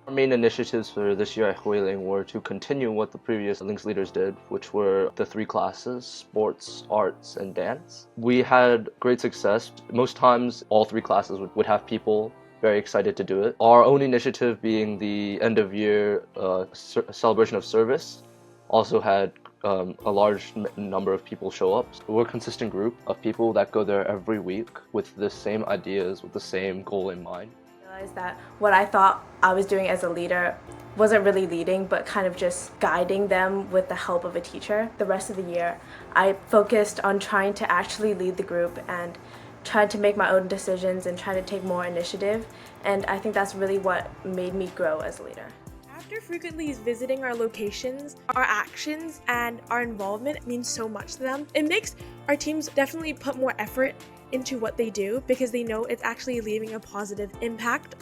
Our main initiatives for this year at Huiling were to continue what the previous Links leaders did, which were the three classes: sports, arts, and dance. We had great success. Most times, all three classes would have people very excited to do it. Our own initiative, being the end-of-year celebration of service, also had a large number of people show up. So we're a consistent group of people that go there every week with the same ideas, with the same goal in mind. Realized that what I thought I was doing as a leader wasn't really leading, but kind of just guiding them with the help of a teacher. The rest of the year, I focused on trying to actually lead the group and trying to make my own decisions and trying to take more initiative. And I think that's really what made me grow as a leader. After frequently visiting our locations, our actions and our involvement means so much to them. It makes our teams definitely put more effort into what they do because they know it's actually leaving a positive impact